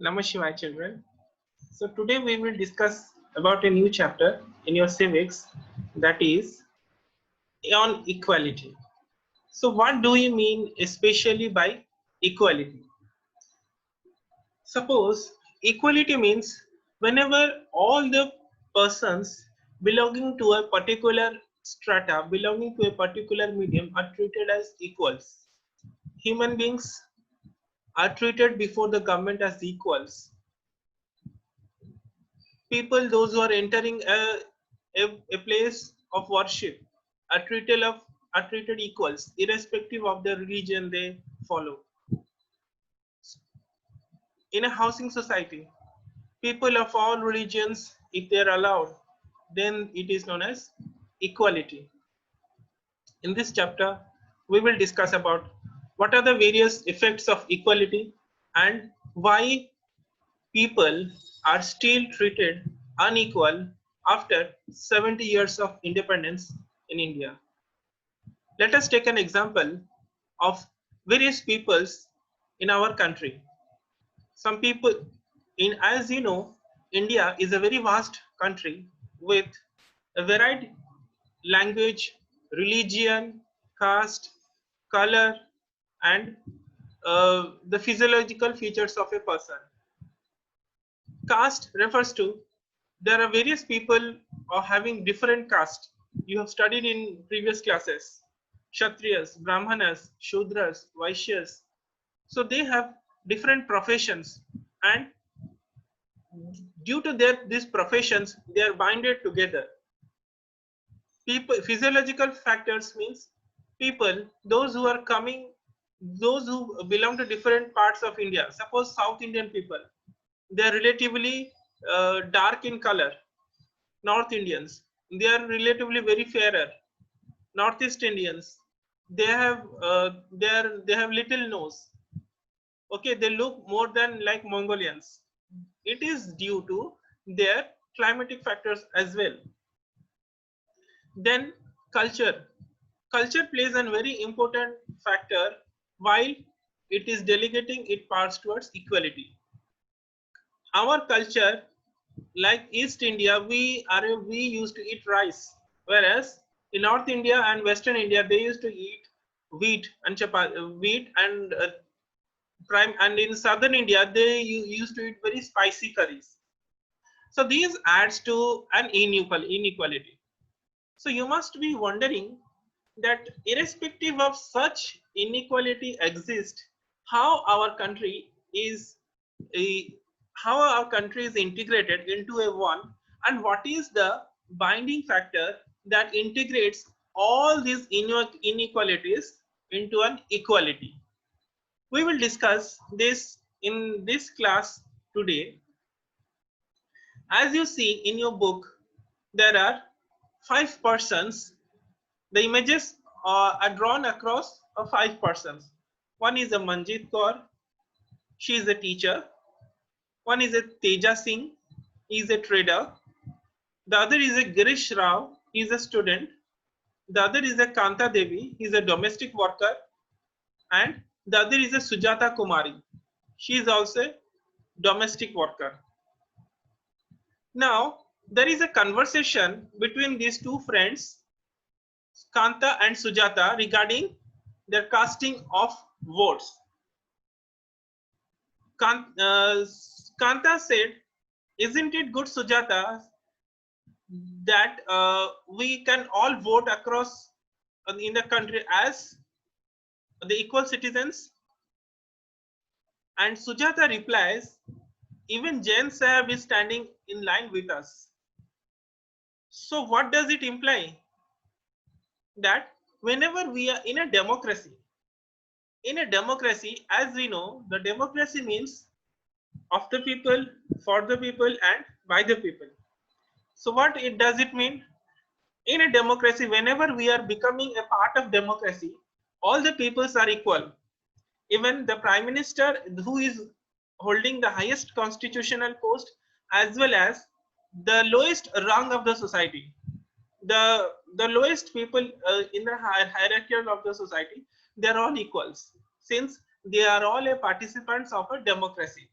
Namaskar children. So today we will discuss about a new chapter in your civics, that is on equality. So what do you mean especially by equality? Suppose equality means whenever all the persons belonging to a particular strata, belonging to a particular medium are treated as equals. Human beings are treated before the government as equals. People, those who are entering a place of worship, are treated equals irrespective of the religion they follow. In a housing society, people of all religions, if they are allowed, then it is known as equality. In this chapter we will discuss about what are the various effects of equality and why people are still treated unequal after 70 years of independence in India. Let us take an example of various peoples in our country. Some people as you know, India is a very vast country with a varied language, religion, caste, color, and the physiological features of a person. Caste refers to there are various people are having different caste. You have studied in previous classes. Kshatriyas, Brahmanas, Shudras, Vaishyas. So they have different professions, and due to these professions, they are binded together. People, physiological factors means people, those who are coming, those who belong to different parts of India. Suppose South Indian people, they are relatively dark in color. North Indians, they are relatively very fairer. Northeast Indians, they have little nose. Okay, they look more than like Mongolians. It is due to their climatic factors as well. Then culture. Culture plays a very important factor while it is delegating its parts towards equality. Our culture, like East India, we used to eat rice, whereas in North India and Western India they used to eat wheat and wheat and prime, and in Southern India they used to eat very spicy curries. So these adds to an inequality. So you must be wondering that irrespective of such inequality exists, how our country is a, how our country is integrated into a one, and what is the binding factor that integrates all these inequalities into an equality. We will discuss this in this class today. As you see in your book, there are 5 persons. The images are drawn across 5 persons. One is a Manjit Kaur, she is a teacher. One is a Teja Singh, he is a trader. The other is a Girish Rao, he is a student. The other is a Kanta Devi, he is a domestic worker. And the other is a Sujata Kumari, she is also a domestic worker. Now, there is a conversation between these two friends, Kanta and Sujata, regarding their casting of votes. Kanta said, "Isn't it good, Sujata, that we can all vote across in the country as the equal citizens?" And Sujata replies, "Even Jain Sahib is standing in line with us." So what does it imply? That whenever we are in a democracy, as we know, the democracy means of the people, for the people, and by the people. So what does it mean? In a democracy, whenever we are becoming a part of democracy, all the peoples are equal. Even the prime minister, who is holding the highest constitutional post, as well as the lowest rung of the society, the lowest people in the hierarchy of the society, they are all equals, since they are all a participants of a democracy.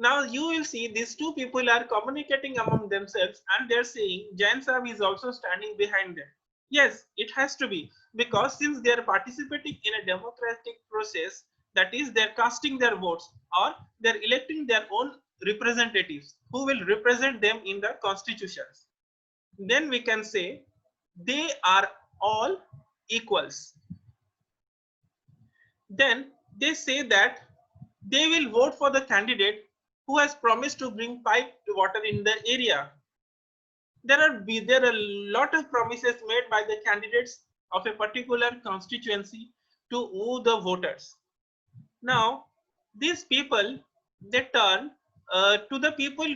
Now you will see these two people are communicating among themselves and they're saying Jain Sahib is also standing behind them. Yes, it has to be, because since they are participating in a democratic process, that is they're casting their votes or they're electing their own representatives who will represent them in the constitutions. Then we can say they are all equals. Then they say that they will vote for the candidate who has promised to bring piped water in the area. There are a lot of promises made by the candidates of a particular constituency to woo the voters. Now, these people, they turn to the people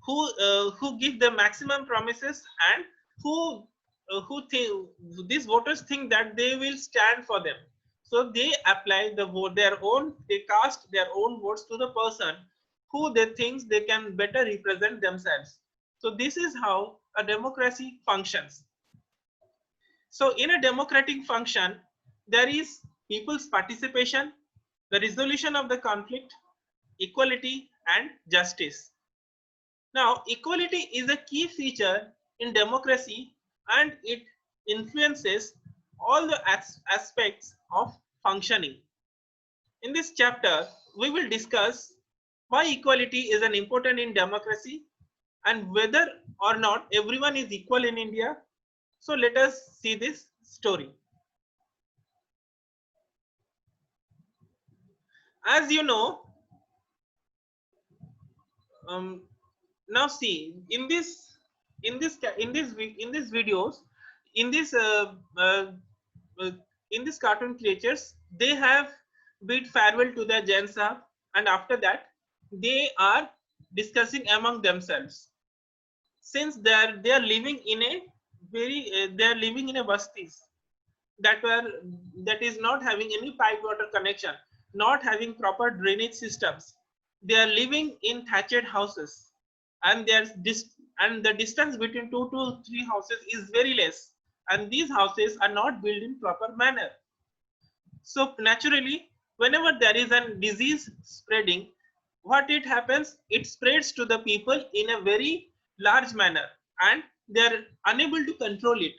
who give the maximum promises and who think these voters think that they will stand for them. So they apply the vote they cast their own votes to the person who they think they can better represent themselves. So this is how a democracy functions. So in a democratic function, there is people's participation, the resolution of the conflict, equality, and justice. Now, equality is a key feature in democracy and it influences all the aspects of functioning. In this chapter, we will discuss why equality is an important in democracy and whether or not everyone is equal in India. So let us see this story. As you know, now see in this videos in this uh, in this cartoon creatures, they have bid farewell to their Jain Sahib, and after that they are discussing among themselves. Since they are living in a they are living in a bastis that is not having any pipe water connection, not having proper drainage systems. They are living in thatched houses, and and the distance between 2 to 3 houses is very less, and these houses are not built in proper manner. So naturally, whenever there is a disease spreading, what it happens, it spreads to the people in a very large manner, and they are unable to control it.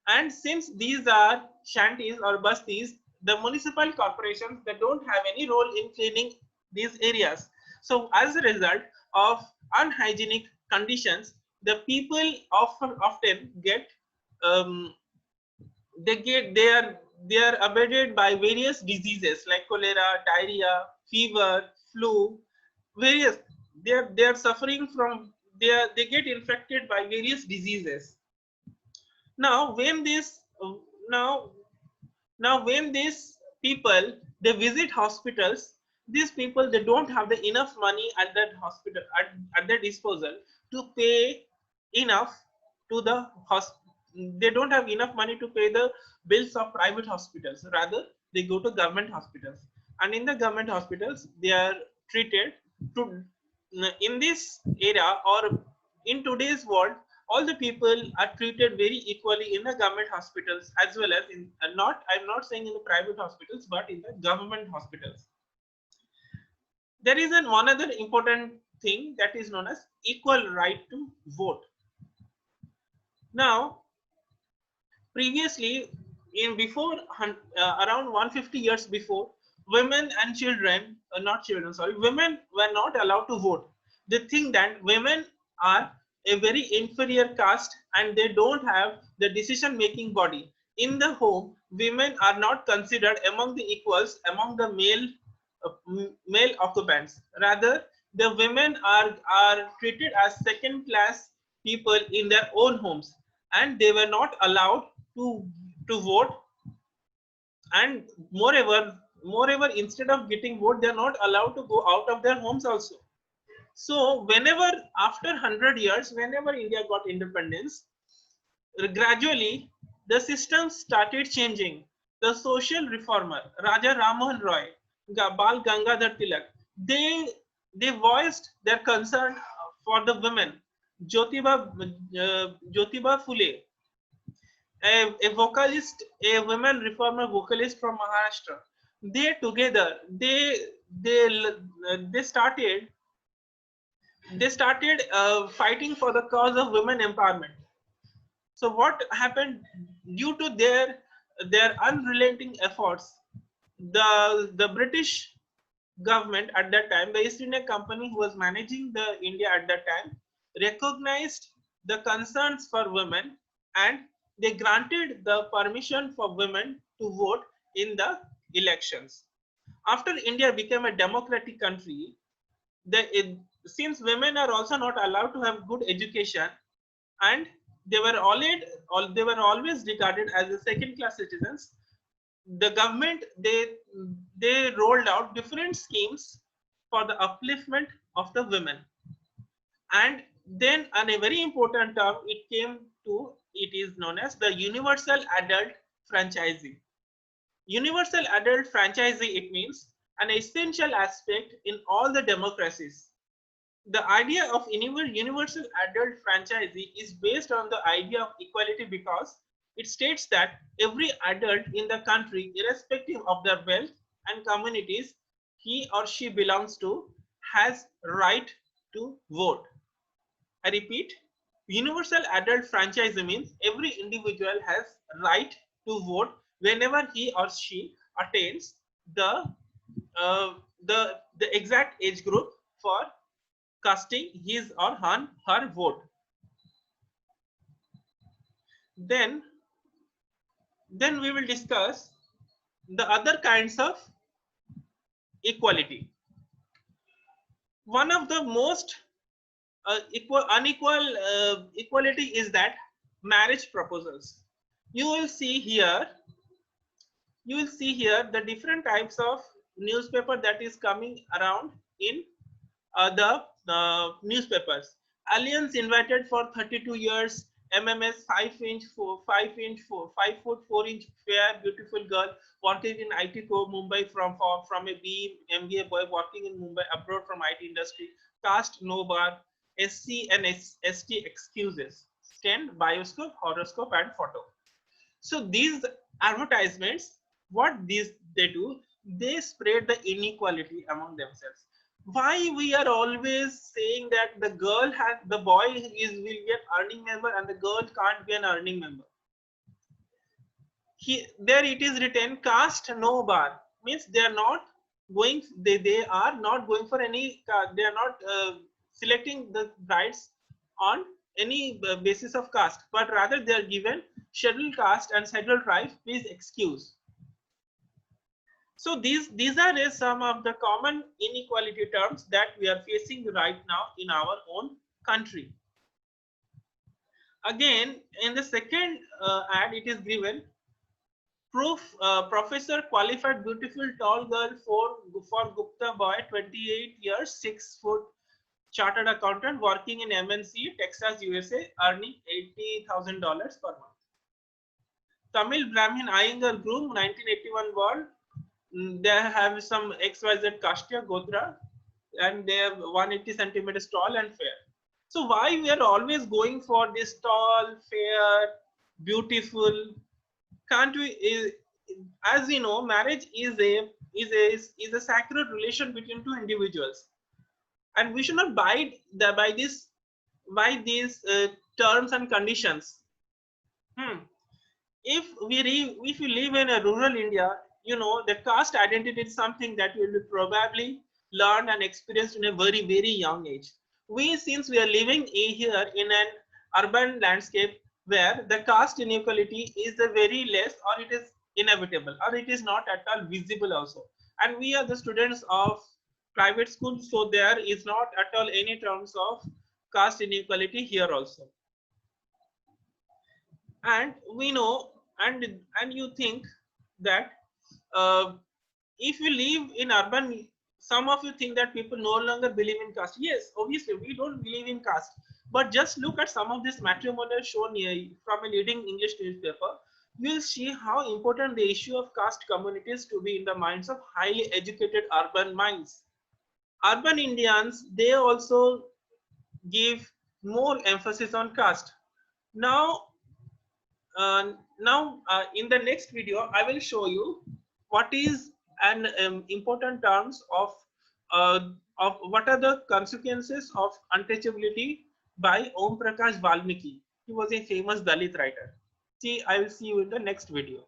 And since these are shanties or bastis, the municipal corporations, they don't have any role in cleaning these areas. So as a result of unhygienic conditions, the people often get um, they are abated by various diseases like cholera, diarrhea, fever, flu, various they are suffering from they get infected by various diseases. Now when this now now when these people they visit hospitals, these people they don't have the enough money at that hospital at their disposal to pay enough to the they don't have enough money to pay the bills of private hospitals. Rather they go to government hospitals, and in the government hospitals they are treated to in this era or in today's world, all the people are treated very equally in the government hospitals as well as in not I'm not saying in the private hospitals but in the government hospitals. There is one other important thing that is known as equal right to vote. Now previously in before around 150 years before, women and children not children sorry women were not allowed to vote. They think that women are a very inferior caste and they don't have the decision making body. In the home, women are not considered among the equals among the male occupants. Rather the women are treated as second class people in their own homes, and they were not allowed to vote. And moreover instead of getting vote, they are not allowed to go out of their homes also. So whenever after 100 years, whenever India got independence, gradually the system started changing. The social reformer Raja Rammohan Roy, Bal Gangadhar Tilak, they voiced their concern for the women. Jyotiba Phule, a vocalist, a women reformer vocalist from Maharashtra, they together they started fighting for the cause of women empowerment. So what happened, due to their unrelenting efforts, the British government at that time, the East India Company who was managing the India at that time, recognized the concerns for women, and they granted the permission for women to vote in the elections. After India became a democratic country, since women are also not allowed to have good education, and they were always regarded as a second class citizens, the government they rolled out different schemes for the upliftment of the women. And then on a very important term it came to, it is known as the universal adult franchising. Universal adult franchising, it means an essential aspect in all the democracies. The idea of universal adult franchisee is based on the idea of equality, because it states that every adult in the country, irrespective of their wealth and communities he or she belongs to, has right to vote. I repeat, universal adult franchisee means every individual has right to vote whenever he or she attains the uh, the exact age group for casting his or her vote. Then we will discuss the other kinds of equality. One of the most unequal equality is that marriage proposals. You will see here, the different types of newspaper that is coming around in the newspapers. Alliance invited for 32 years. MMS 5 foot 4 inch fair beautiful girl working in IT co Mumbai from a MBA boy working in Mumbai abroad from IT industry. Caste no bar. SC and ST excuses. Stand bioscope, horoscope, and photo. So these advertisements, what these they do, they spread the inequality among themselves. Why we are always saying that the boy is will be an earning member and the girl can't be an earning member? There it is written caste no bar, means they are not going, they are not going for any they are not selecting the brides on any basis of caste, but rather they are given scheduled caste and scheduled tribe, please excuse. So these are some of the common inequality terms that we are facing right now in our own country. Again, in the second ad, it is given proof. Professor qualified beautiful tall girl for Gupta boy, 28 years, 6 foot, chartered accountant working in MNC, Texas, USA, earning $80,000 per month. Tamil Brahmin Iyengar groom, 1981 born. They have some XYZ Kashtia Gotra, and they have 180 centimeters tall and fair. So why we are always going for this tall, fair, beautiful? Can't we? As we know, marriage is a sacred relation between two individuals, and we should not by these terms and conditions. Hmm. If you live in a rural India, you know the caste identity is something that you will probably learn and experience in a very young age. Since we are living here in an urban landscape where the caste inequality is a very less, or it is inevitable, or it is not at all visible also. And we are the students of private schools, so there is not at all any terms of caste inequality here also. And we know, and you think that uh, if you live in urban, some of you think that people no longer believe in caste. Yes, obviously we don't believe in caste, but just look at some of this matrimonial shown here from a leading English newspaper. You will see how important the issue of caste communities to be in the minds of highly educated urban minds. Urban Indians, they also give more emphasis on caste. Now in the next video I will show you what is and important terms of what are the consequences of untouchability by Om Prakash Valmiki. He was a famous Dalit writer. See, I will see you in the next video.